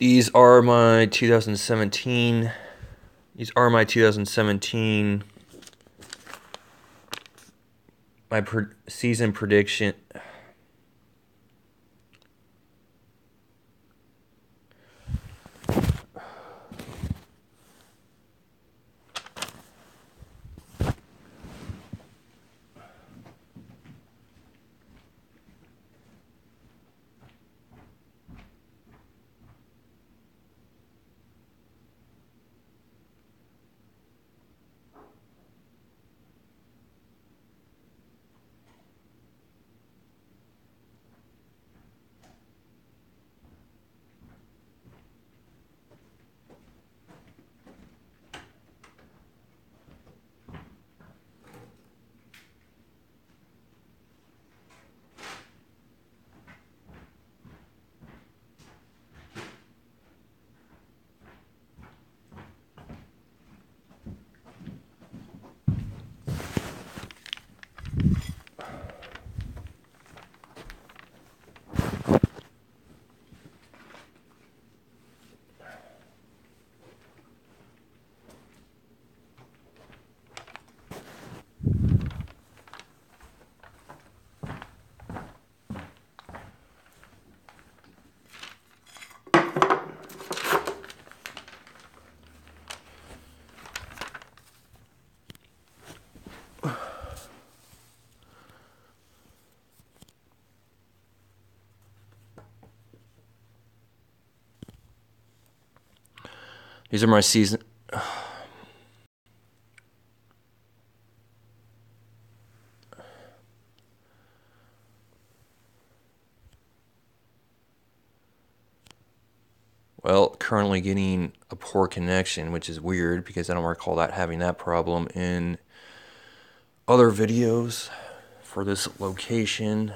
These are my 2017. These are my 2017. My season prediction. These are my season. Well, currently getting a poor connection, which is weird because I don't recall having that problem in other videos for this location.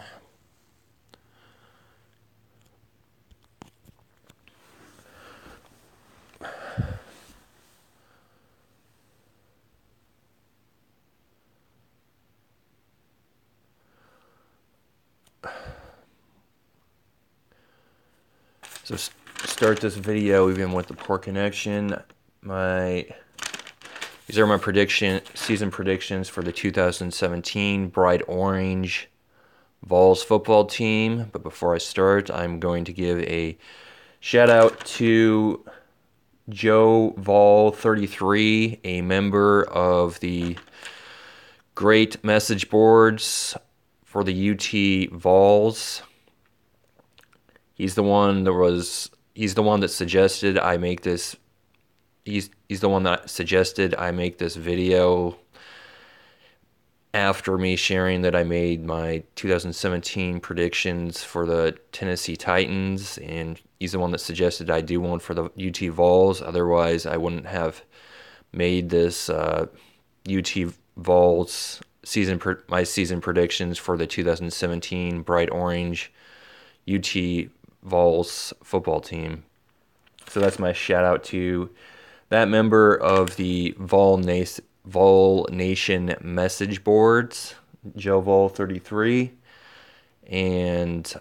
So start this video even with the poor connection. These are my season predictions for the 2017 Bright Orange Vols football team. But before I start, I'm going to give a shout out to Joe Vol 33, a member of the great message boards for the UT Vols. He's the one that suggested I make this. He's the one that suggested I make this video after me sharing that I made my 2017 predictions for the Tennessee Titans, and he's the one that suggested I do one for the UT Vols. Otherwise, I wouldn't have made this UT Vols my season predictions for the 2017 Bright Orange UT Vols football team. So that's my shout out to that member of the Vol Nation message boards, Joe Vol 33. And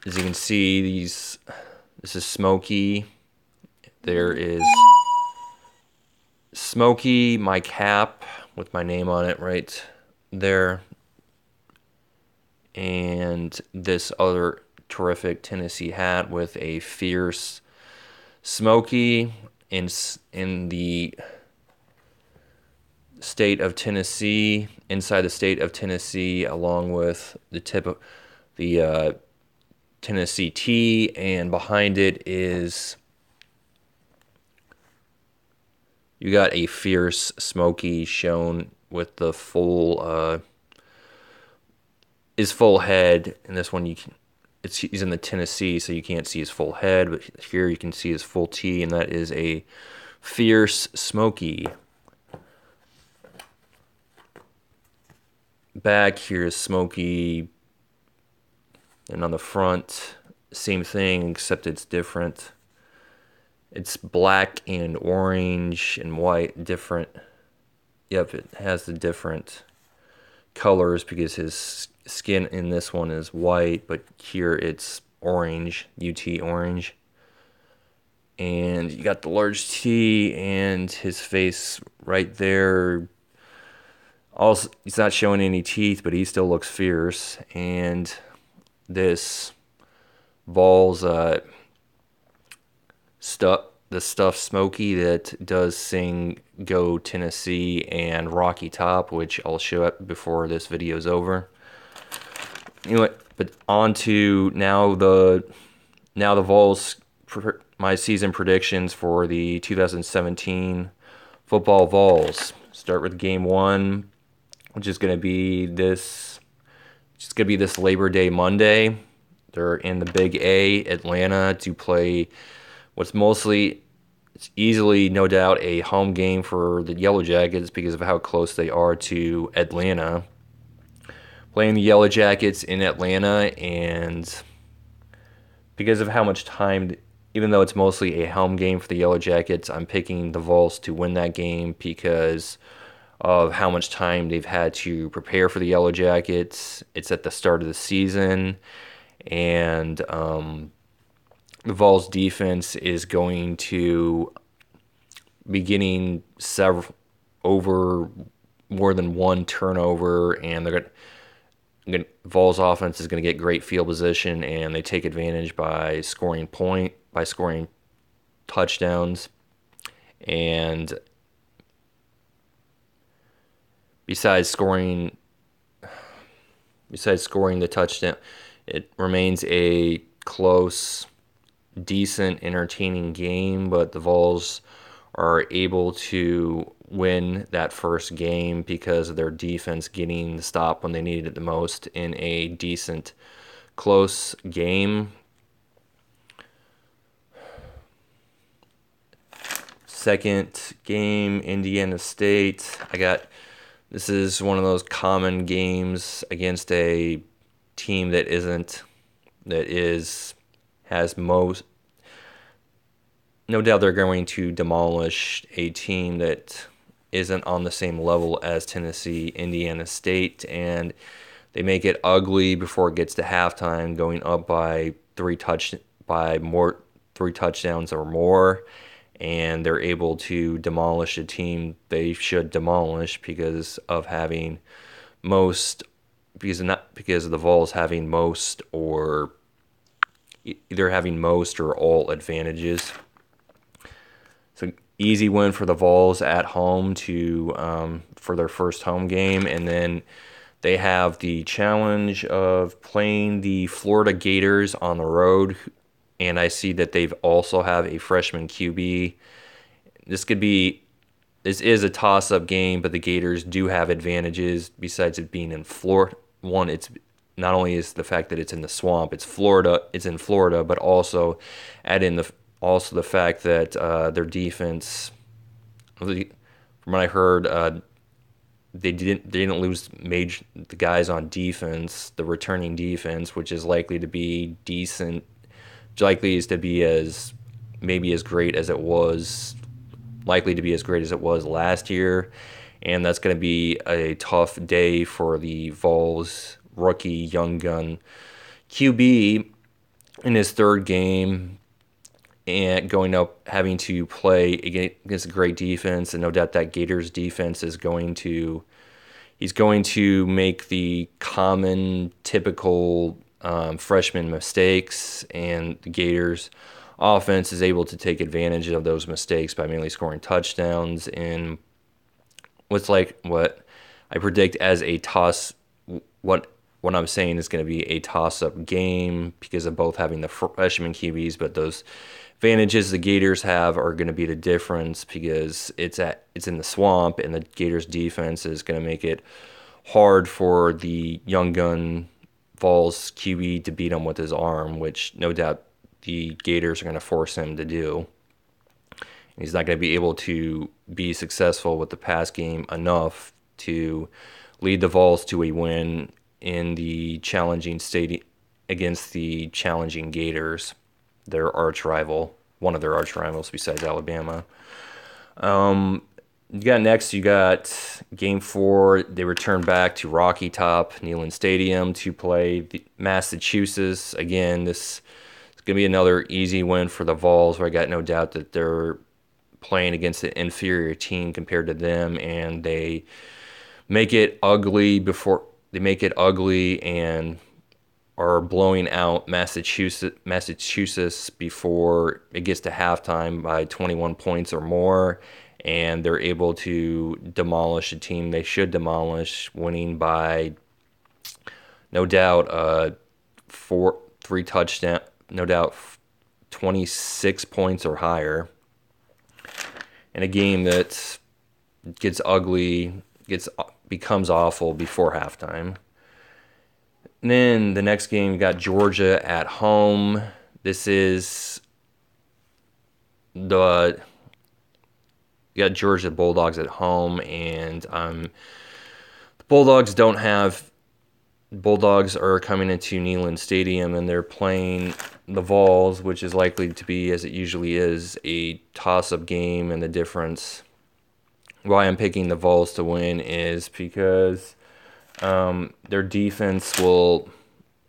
as you can see, this is Smokey. There is Smokey, my cap with my name on it right there. And this other terrific Tennessee hat with a fierce Smokey in the state of Tennessee, inside the state of Tennessee, along with the tip of the Tennessee T, and behind it is you got a fierce Smokey shown with the full his full head. In this one, he's in the Tennessee, so you can't see his full head, but here you can see his full T, and that is a fierce Smokey. Back here is Smokey, and on the front, same thing, except it's different. It's black and orange and white, different. Yep, it has the different colors because his skin in this one is white, but here it's orange, UT orange. And you got the large T and his face right there. Also, he's not showing any teeth, but he still looks fierce. And this Vols the stuff Smokey that does sing Go Tennessee and Rocky Top, which I'll show up before this video is over. Anyway, but on to now the Vols, my season predictions for the 2017 football Vols. Start with game one, which is going to be this Labor Day Monday. They're in the Big A, Atlanta, to play what's it's easily, no doubt, a home game for the Yellow Jackets because of how close they are to Atlanta. Playing the Yellow Jackets in Atlanta, and because of how much time, even though it's mostly a home game for the Yellow Jackets, I'm picking the Vols to win that game because of how much time they've had to prepare for the Yellow Jackets. It's at the start of the season, and the Vols defense is going to be getting over more than one turnover, and Vols offense is going to get great field position, and they take advantage by scoring touchdowns, and besides scoring the touchdown, it remains a close, decent, entertaining game, but the Vols are able to win that first game because of their defense getting the stop when they needed it the most in a decent, close game. Second game, Indiana State. This is one of those common games against a team has most. No doubt they're going to demolish a team that isn't on the same level as Tennessee, Indiana State, and they make it ugly before it gets to halftime, going up by three touchdowns or more, and they're able to demolish a team they should demolish because of having most, because of the Vols having most, or either having most or all advantages. So easy win for the Vols at home for their first home game, and then they have the challenge of playing the Florida Gators on the road, and I see that they've also have a freshman QB. This is a toss-up game, but the Gators do have advantages besides it being in Florida. One, it's not only is the fact that it's in the swamp, it's in Florida, but also add in the fact that their defense, from what I heard, they didn't lose the guys on defense, the returning defense, which is likely to be decent, likely is to be likely to be as great as it was last year, and that's going to be a tough day for the Vols rookie young gun QB in his third game, and going up having to play against a great defense, and no doubt that Gators defense he's going to make the common, typical freshman mistakes, and the Gators offense is able to take advantage of those mistakes by mainly scoring touchdowns in what I predict as a toss. What I'm saying is going to be a toss-up game because of both having the freshman QBs, but those advantages the Gators have are going to be the difference because it's in the swamp, and the Gators defense is going to make it hard for the young gun Vols QB to beat him with his arm, which no doubt the Gators are going to force him to do. He's not going to be able to be successful with the pass game enough to lead the Vols to a win in the challenging stadium against the challenging Gators, one of their arch rivals besides Alabama. You got game four. They return back to Rocky Top Neyland Stadium to play the Massachusetts. Again, this is going to be another easy win for the Vols, where I got no doubt that they're playing against an inferior team compared to them, and make it ugly before they make it ugly and are blowing out Massachusetts before it gets to halftime by 21 points or more, and they're able to demolish a team they should demolish, winning by no doubt three touchdown, no doubt 26 points or higher, in a game that gets ugly, gets becomes awful before halftime. And then the next game, you got Georgia at home. This is the you got Georgia Bulldogs at home, and the Bulldogs are coming into Neyland Stadium, and they're playing the Vols, which is likely to be, as it usually is, a toss-up game. And the difference why I'm picking the Vols to win is because their defense will,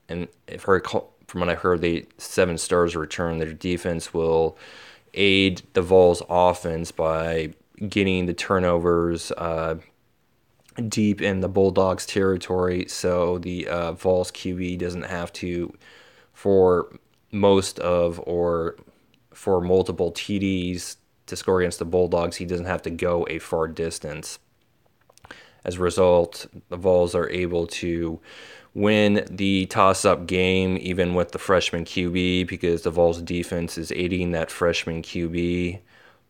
and from what I heard, the 7 stars return. Their defense will aid the Vols offense by getting the turnovers deep in the Bulldogs territory, so the Vols QB doesn't have to, for most of or for multiple TDs to score against the Bulldogs, he doesn't have to go a far distance. As a result, the Vols are able to win the toss-up game, even with the freshman QB, because the Vols defense is aiding that freshman QB.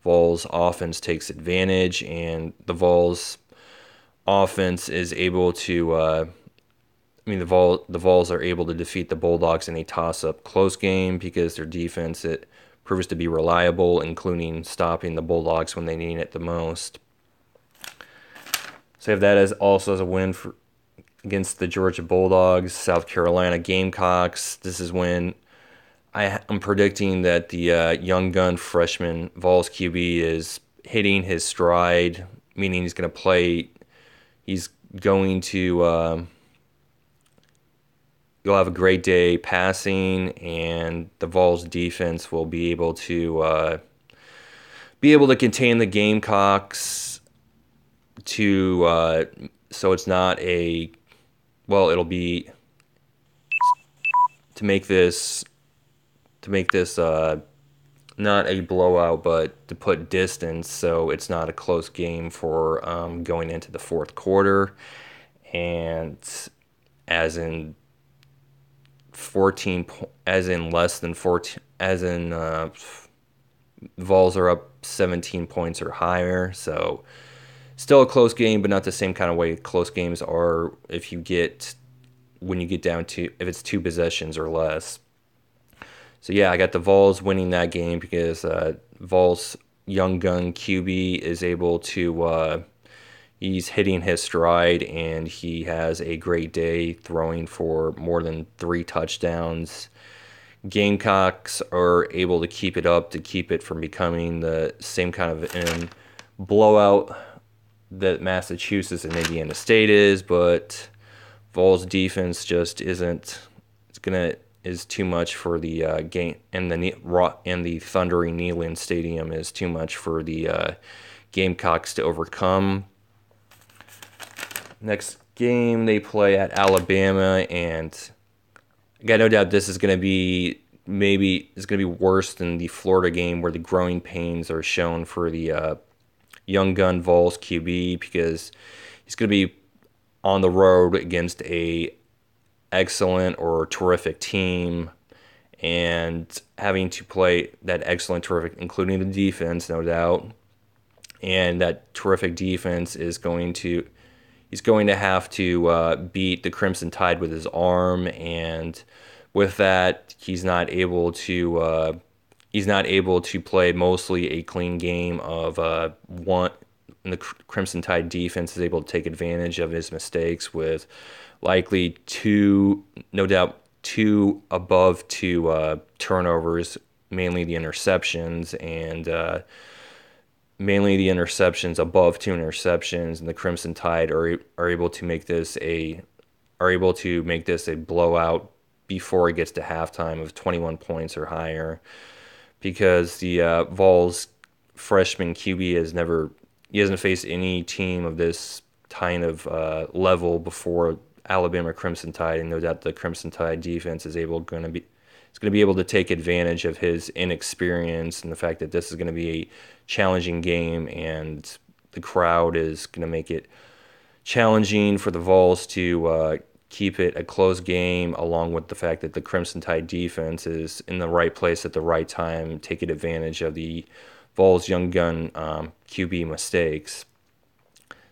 Vols offense takes advantage, and the Vols offense is able to. The Vols are able to defeat the Bulldogs in a toss-up close game because their defense it proves to be reliable, including stopping the Bulldogs when they need it the most. So I have that as a win against the Georgia Bulldogs. South Carolina Gamecocks. This is when I'm predicting that the young gun freshman Vols QB is hitting his stride, meaning he's going to play. He's going to. You'll have a great day passing, and the Vols defense will be able to contain the Gamecocks to so it's not a it'll be to make this not a blowout, but to put distance, so it's not a close game for going into the fourth quarter, and as in 14, as in less than 14, as in Vols are up 17 points or higher, so still a close game, but not the same kind of way close games are when you get down to if it's 2 possessions or less. So yeah, I got the Vols winning that game because Vols young gun QB is able to he's hitting his stride, and he has a great day throwing for more than 3 touchdowns. Gamecocks are able to keep it up to keep it from becoming the same kind of blowout that Massachusetts and Indiana State is, but Vols defense just isn't. Is too much for the game, and the thundering Neyland Stadium is too much for the Gamecocks to overcome. Next game they play at Alabama, and I got no doubt this is going to be worse than the Florida game, where the growing pains are shown for the young gun Vols QB, because he's going to be on the road against a excellent or terrific team, and having to play that excellent, terrific, including the defense, no doubt. And that terrific defense he's going to have to beat the Crimson Tide with his arm, and with that, he's not able to play mostly a clean game of one. And the Crimson Tide defense is able to take advantage of his mistakes with likely two above 2 turnovers, mainly the interceptions, and mainly the interceptions, above 2 interceptions, and the Crimson Tide are able to make this a blowout before it gets to halftime of 21 points or higher, because the Vols freshman QB he hasn't faced any team of this kind of level before, Alabama Crimson Tide, and no doubt the Crimson Tide defense is going to be able to take advantage of his inexperience and the fact that this is going to be a challenging game, and the crowd is going to make it challenging for the Vols to keep it a close game, along with the fact that the Crimson Tide defense is in the right place at the right time, taking advantage of the Vols young gun QB mistakes.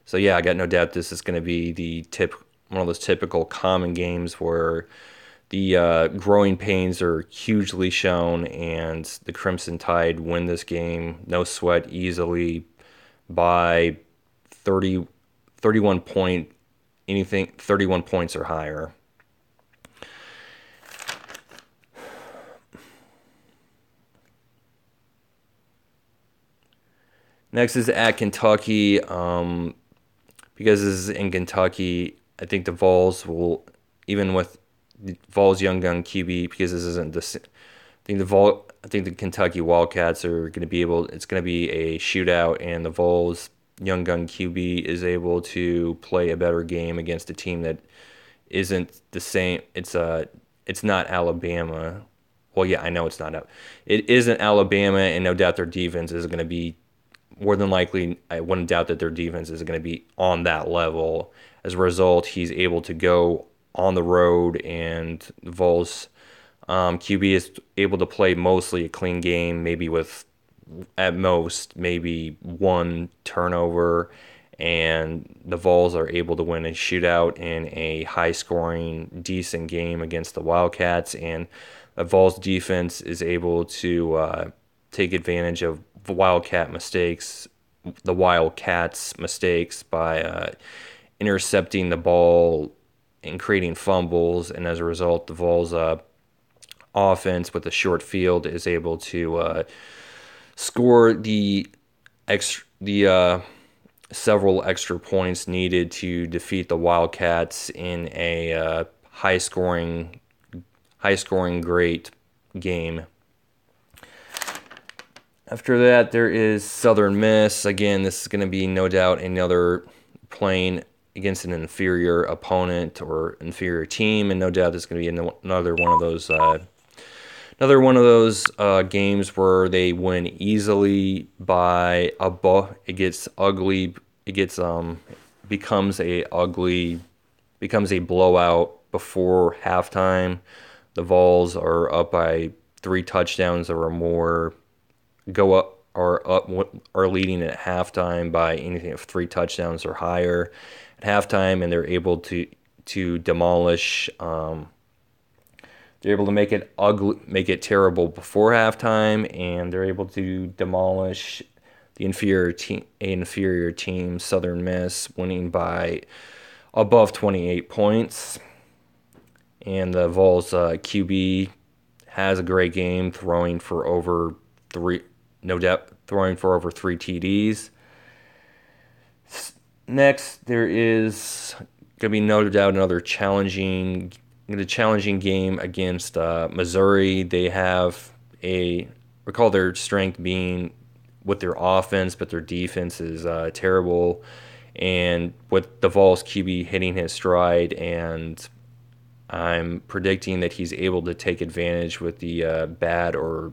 So yeah, I got no doubt this is going to be one of those typical common games where the growing pains are hugely shown, and the Crimson Tide win this game, no sweat, easily by 30, 31 point, 31 points or higher. Next is at Kentucky. Because this is in Kentucky, I think the Vols will, even with the Vols young gun QB, because this isn't the. I think the Kentucky Wildcats are going to be able. It's going to be a shootout, and the Vols young gun QB is able to play a better game against a team that isn't the same. It's not Alabama. Well, yeah, I know it's not. It isn't Alabama, and no doubt their defense is going to be more than likely. I wouldn't doubt that their defense is going to be on that level. As a result, he's able to go on the road, and the Vols QB is able to play mostly a clean game, maybe with at most maybe one turnover, and the Vols are able to win a shootout in a high-scoring, decent game against the Wildcats, and the Vols defense is able to take advantage of the Wildcats' mistakes by intercepting the ball and creating fumbles, and as a result, the Vols offense with a short field is able to score the several extra points needed to defeat the Wildcats in a high scoring great game. After that, there is Southern Miss. Again, this is going to be no doubt another playing against an inferior opponent or inferior team, and no doubt this is going to be another one of those games where they win easily by it gets ugly. It becomes a blowout before halftime. The Vols are up by 3 touchdowns or more, are leading at halftime by anything of 3 touchdowns or higher at halftime, and they're able to demolish. They're able to make it ugly, make it terrible before halftime, and they're able to demolish the inferior team, Southern Miss, winning by above 28 points. And the Vols QB has a great game, throwing for over 3 TDs. Next, there is going to be no doubt another challenging game against Missouri. They recall their strength being with their offense, but their defense is terrible. And with the Vols QB hitting his stride, and I'm predicting that he's able to take advantage with the bad, or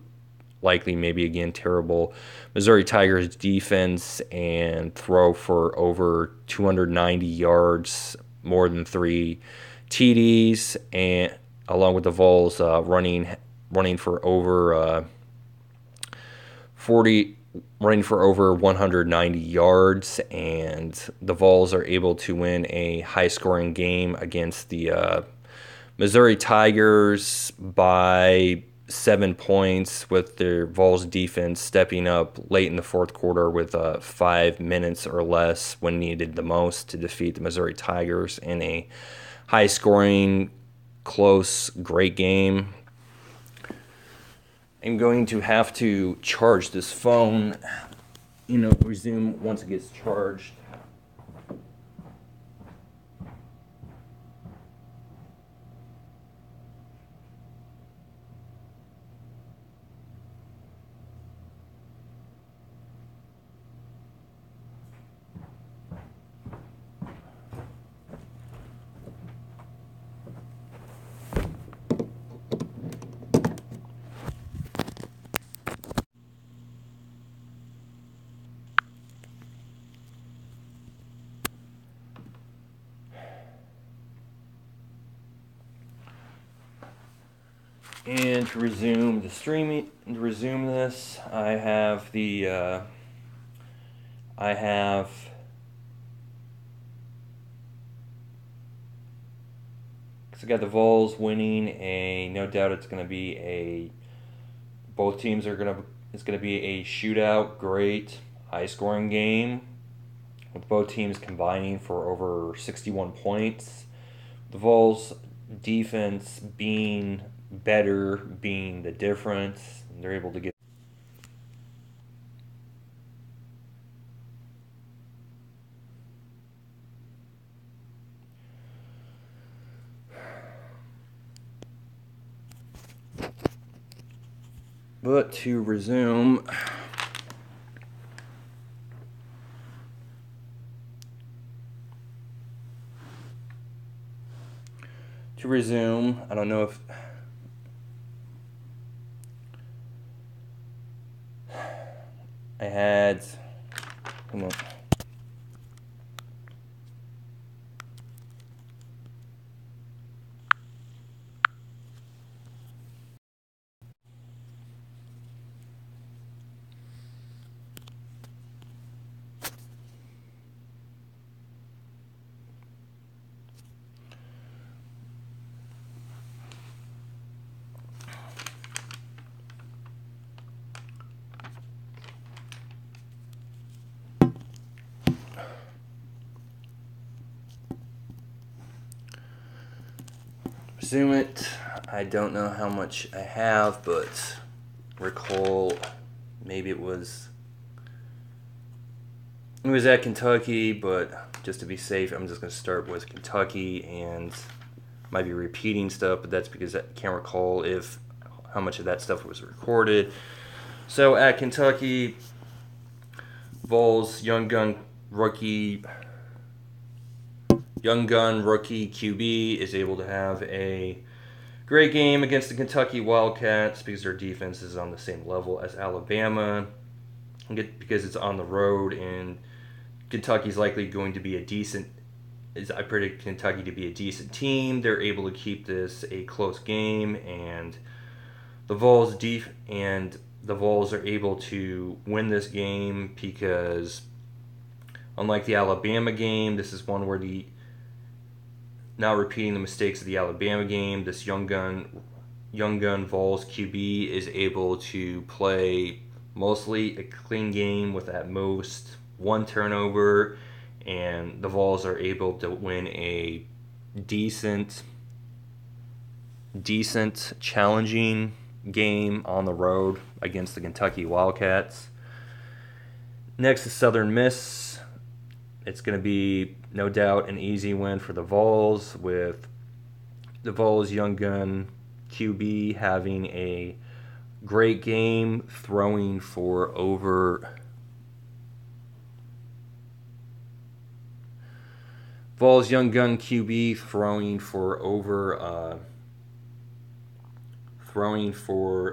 likely maybe again terrible, Missouri Tigers defense, and throw for over 290 yards, more than 3 TDs, and along with the Vols running for over 190 yards, and the Vols are able to win a high-scoring game against the Missouri Tigers by 7 points, with their Vols defense stepping up late in the fourth quarter with 5 minutes or less when needed the most to defeat the Missouri Tigers in a high-scoring, close, great game. I'm going to have to charge this phone. resume once it gets charged. And to resume the streaming, to resume this, I have because I got the Vols winning a, no doubt it's going to be a, both teams are going to, it's going to be a shootout, great, high scoring game, with both teams combining for over 61 points. The Vols defense being better, being the difference. They're able to get. But to resume, I don't know if I had, come on. Resume it. I don't know how much I have, but recall maybe it was at Kentucky, but just to be safe, I'm just going to start with Kentucky and might be repeating stuff, but that's because I can't recall if how much of that stuff was recorded. So at Kentucky, Vols young gun rookie QB is able to have a great game against the Kentucky Wildcats because their defense is on the same level as Alabama. Because it's on the road and Kentucky's likely going to be a decent. I predict Kentucky to be a decent team. They're able to keep this a close game, and the Vols are able to win this game because, unlike the Alabama game, this is one where not repeating the mistakes of the Alabama game, this young gun Vols QB is able to play mostly a clean game with at most one turnover, and the Vols are able to win a decent challenging game on the road against the Kentucky Wildcats. Next is Southern Miss. It's going to be, no doubt, an easy win for the Vols, with the Vols young gun QB having a great game, throwing for over Vols young gun QB throwing for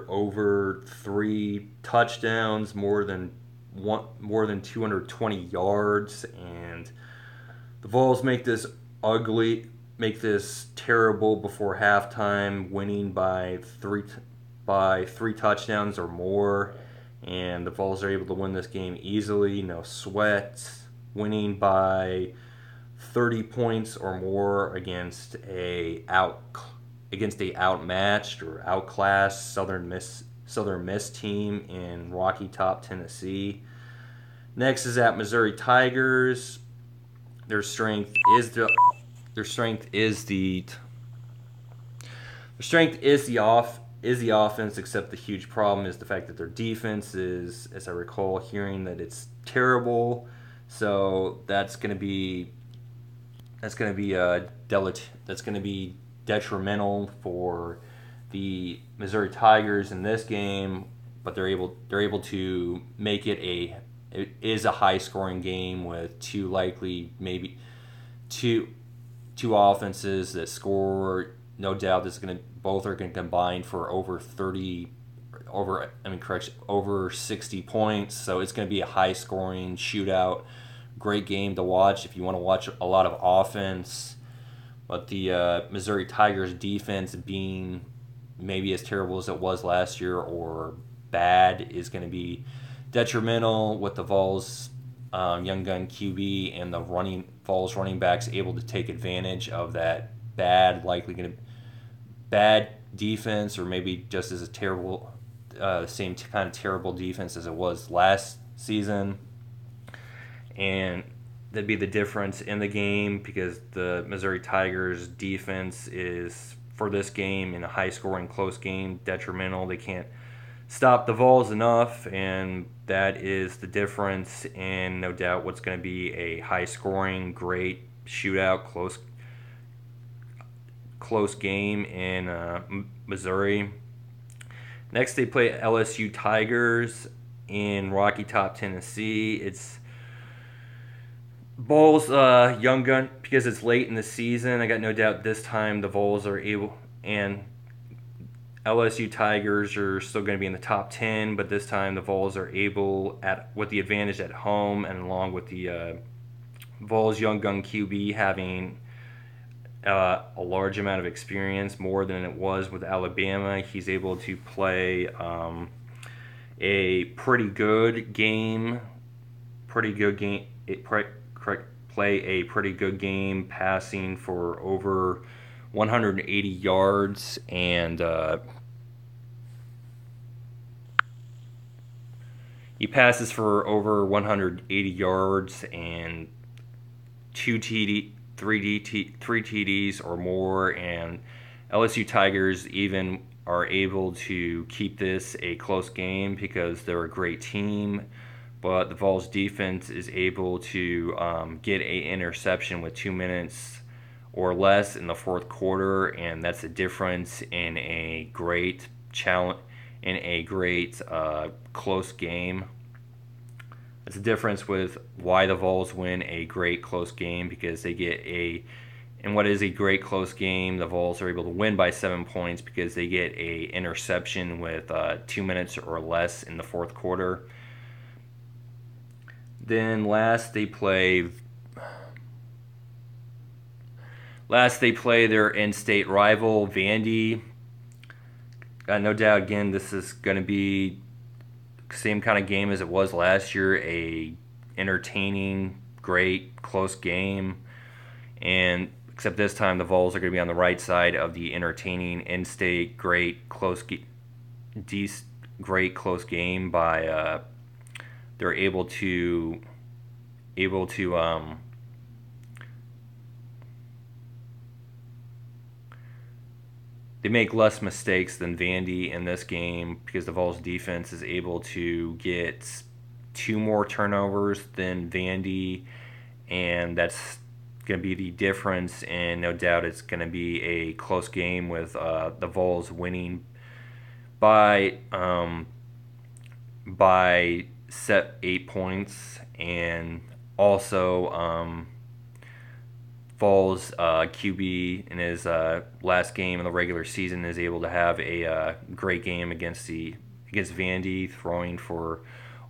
over 3 touchdowns, more than 220 yards, and the Vols make this terrible before halftime, winning by three touchdowns or more, and the Vols are able to win this game easily, no sweat, winning by 30 points or more against a outmatched or outclassed Southern Miss team in Rocky Top, Tennessee. Next is at Missouri Tigers. Their strength is the is the offense, except the huge problem is the fact that their defense is, as I recall hearing, that it's terrible. So that's going to be that's going to be detrimental for the Missouri Tigers in this game. But they're able to make it is a high scoring game with maybe two offenses that score. No doubt this is going to both are going to combine for over 60 points. So it's going to be a high scoring shootout. Great game to watch if you want to watch a lot of offense. But the Missouri Tigers defense being maybe as terrible as it was last year or bad is going to be detrimental with the Vols young gun QB and the Vols running backs able to take advantage of that bad defense, or maybe just as a terrible, same kind of terrible defense as it was last season. And that'd be the difference in the game, because the Missouri Tigers defense is, for this game, in a high scoring close game, detrimental. They can't stop the Vols enough, and that is the difference in, no doubt, what's going to be a high scoring, great shootout, close game in Missouri. Next, they play LSU Tigers in Rocky Top, Tennessee. It's Vols young gun, because it's late in the season. I got no doubt this time the Vols are able, and LSU Tigers are still going to be in the top 10, but this time the Vols are able, with the advantage at home, and along with the Vols young gun QB having a large amount of experience, more than it was with Alabama. He's able to play a pretty good game, play a pretty good game, passing for over 180 yards, and he passes for over 180 yards and three TDs or more, and LSU Tigers even are able to keep this a close game because they're a great team. But the Vols defense is able to get an interception with 2 minutes or less in the fourth quarter, and that's a difference in a great close game. It's a difference with why the Vols win a great close game, because they get in what is a great close game, the Vols are able to win by 7 points because they get a interception with 2 minutes or less in the fourth quarter. Then last they play their in-state rival, Vandy. No doubt, again, this is going to be same kind of game as it was last year, a entertaining, great, close game. And except this time the Vols are going to be on the right side of the entertaining, in-state, great, close game by they're able to they make less mistakes than Vandy in this game, because the Vols defense is able to get 2 more turnovers than Vandy, and that's going to be the difference. And no doubt it's going to be a close game with the Vols winning by 8 points. And also Vols QB in his last game in the regular season is able to have a great game against Vandy, throwing for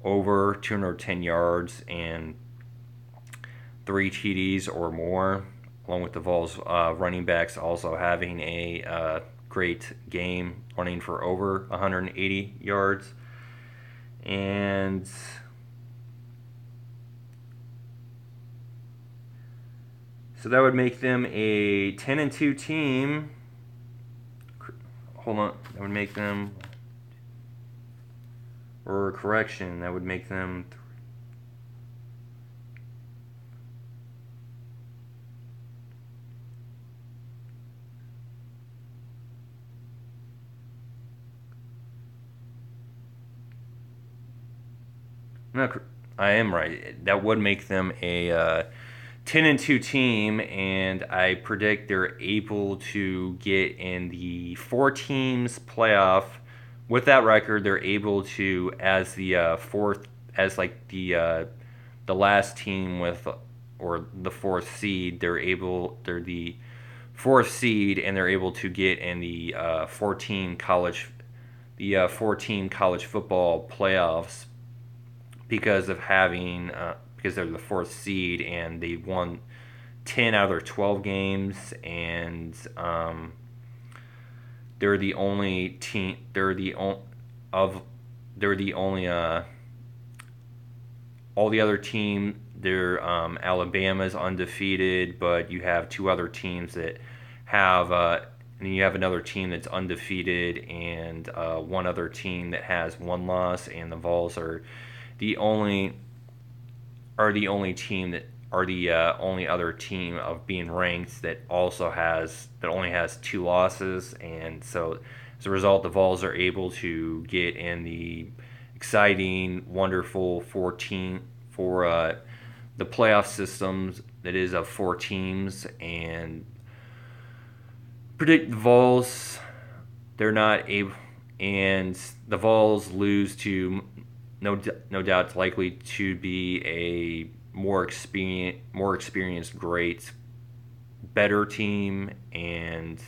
over 210 yards and 3 TDs or more, along with the Vols running backs also having a great game, running for over 180 yards. And so that would make them a 10-2 team. Hold on, that would make them, or correction, that would make them No, I am right. That would make them a 10-2 team, and I predict they're able to get in the four teams playoff. With that record, they're able to, as the fourth, as like the last team with, or the fourth seed, they're the fourth seed, and they're able to get in the 14 college football playoffs because of having because they're the fourth seed and they won 10 out of their 12 games, and they're the only team. Of they're the only all the other team. They're Alabama's undefeated, but you have two other teams that have. And you have another team that's undefeated, and one other team that has one loss, and the Vols the only the only other team of being ranked that only has two losses, and so as a result, the Vols are able to get in the exciting, wonderful 14 for the playoff systems that is of four teams, and predict the Vols. They're not able, and the Vols lose to no doubt it's likely to be a more experienced, great, better team, and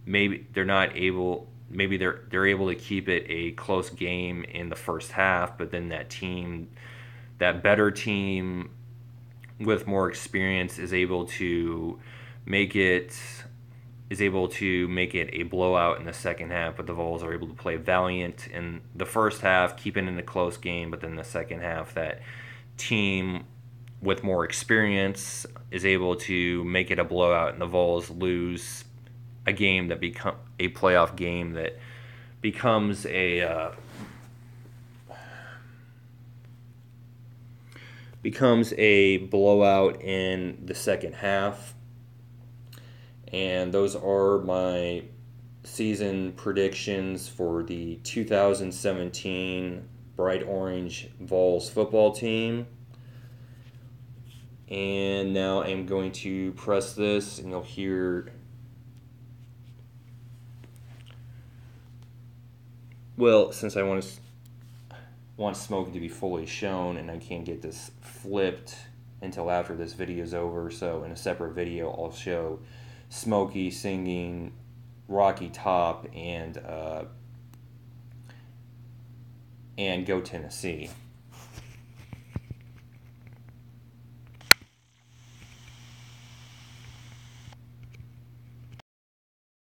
maybe they're not able. Maybe they're able to keep it a close game in the first half, but then that better team with more experience make it is able to make it a blowout in the second half, but the Vols are able to play valiant in the first half, keep it in a close game, but then the second half, that team with more experience is able to make it a blowout, and the Vols lose a game that become a playoff game that becomes a blowout in the second half. And those are my season predictions for the 2017 Bright Orange Vols football team. And now I'm going to press this, and you'll hear. Well, since I want smoking to be fully shown, and I can't get this flipped until after this video is over, so in a separate video I'll show Smokey singing Rocky Top and Go Tennessee.